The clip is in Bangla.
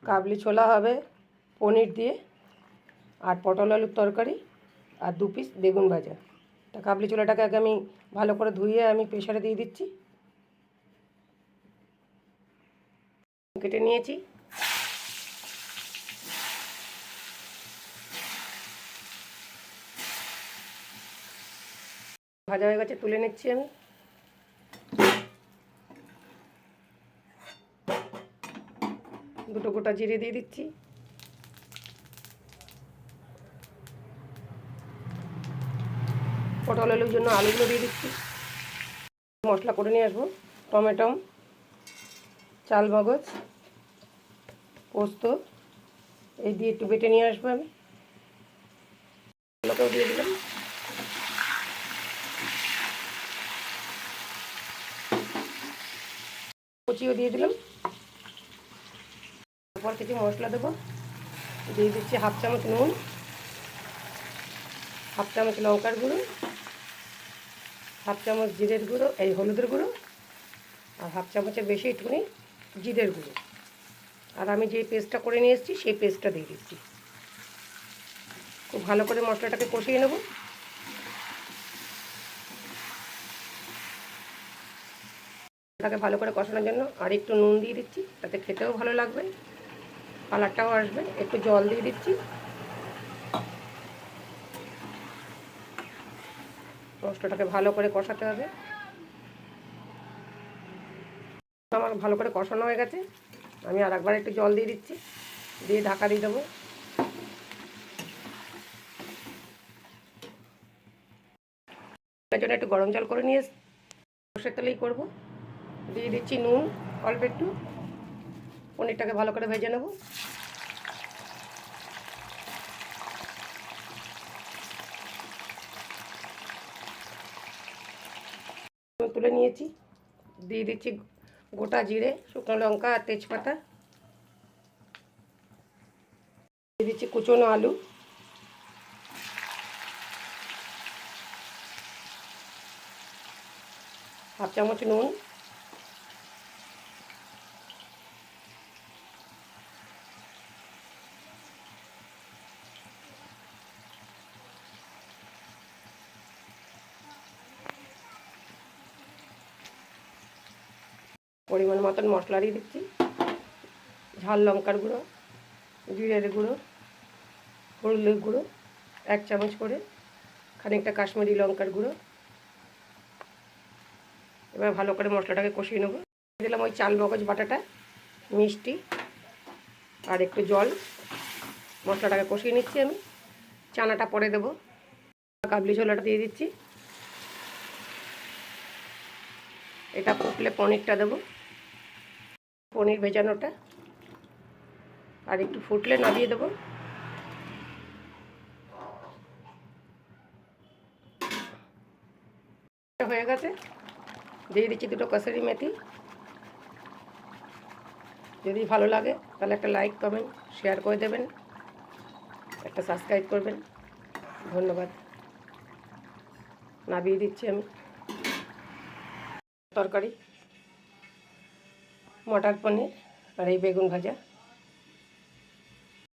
কাবলি ছোলা হবে পনির দিয়ে, আর পটল আলুর তরকারি, আর 2 পিস বেগুন ভাজা। তা কাবলি ছোলাটাকে আগে আমি ভালো করে ধুয়ে আমি প্রেসারে দিয়ে দিচ্ছি। কেটে নিয়েছি। ভাজা হয়ে গেছে, তুলে নিচ্ছি আমি। দুটো গোটা জিরে দিয়ে দিচ্ছি। পটল আলুর জন্য আলুগুলো দিয়ে দিচ্ছি। মশলা করে নিয়ে আসবো। টমেটো, চাল মগজ, পোস্ত এই দিয়ে একটু বেটে নিয়ে আসবো আমি। এগুলোকেও দিয়ে দিলাম। কুচিও দিয়ে দিলাম। তারপর কিছু মশলা দেবো। দিয়ে দিচ্ছি 1/2 চামচ নুন, 1/2 চামচ লঙ্কার গুঁড়ো, 1/2 চামচ জিরের গুঁড়ো, এই হলুদের গুঁড়ো, আর 1/2 চামচের বেশি একটুখানি জিরের গুঁড়ো। আর আমি যে পেস্টটা করে নিয়ে এসেছি সেই পেস্টটা দিয়ে দিচ্ছি। খুব ভালো করে মশলাটাকে কষিয়ে নেব। এটাকে ভালো করে কষানোর জন্য আর একটু নুন দিয়ে দিচ্ছি, তাতে খেতেও ভালো লাগবে, কালারটাও আসবে। একটু জল দিয়ে দিচ্ছি। মশলাটাকে ভালো করে কষাতে হবে। আমার ভালো করে কষানো হয়ে গেছে। আমি আর একবার একটু জল দিয়ে দিচ্ছি, দিয়ে ঢাকা দিয়ে দেবো। এর জন্য একটু গরম জল করে নিয়ে সর্ষের তেলেই করবো। দিয়ে দিচ্ছি নুন অল্প একটু। পনিরটাকে ভালো করে ভেজে নেব। তুলে নিয়েছি। দিয়ে দিচ্ছি গোটা জিরে, শুকনো লঙ্কা আর তেজপাতা। দিয়ে দিচ্ছি কুচনো আলু, হাফ চামচ নুন, পরিমাণ মতন মশলা দিয়ে দিচ্ছি। ঝাল লঙ্কার গুঁড়ো, জিরের গুঁড়ো, হলুদের গুঁড়ো 1 চামচ করে, খানিকটা কাশ্মীরি লঙ্কার গুঁড়ো। এবার ভালো করে মশলাটাকে কষিয়ে নেব। দিলাম ওই চাল মগজ বাটাটা, মিষ্টি আর একটু জল। মশলাটাকে কষিয়ে নিচ্ছি আমি। চানাটা পরে দেবো। কাবলি ছোলাটা দিয়ে দিচ্ছি। এটা ফুটলে পনিরটা দেবো, পনির ভেজানোটা। আর একটু ফুটলে নামিয়ে দেবো। হয়ে গেছে। দিয়ে দিচ্ছি দুটো কসুরি মেথি। যদি ভালো লাগে তাহলে একটা লাইক কমেন্ট শেয়ার করে দেবেন, একটা সাবস্ক্রাইব করবেন। ধন্যবাদ। নামিয়ে দিচ্ছি আমি। তরকারি মটর পনির আর এই বেগুন ভাজা।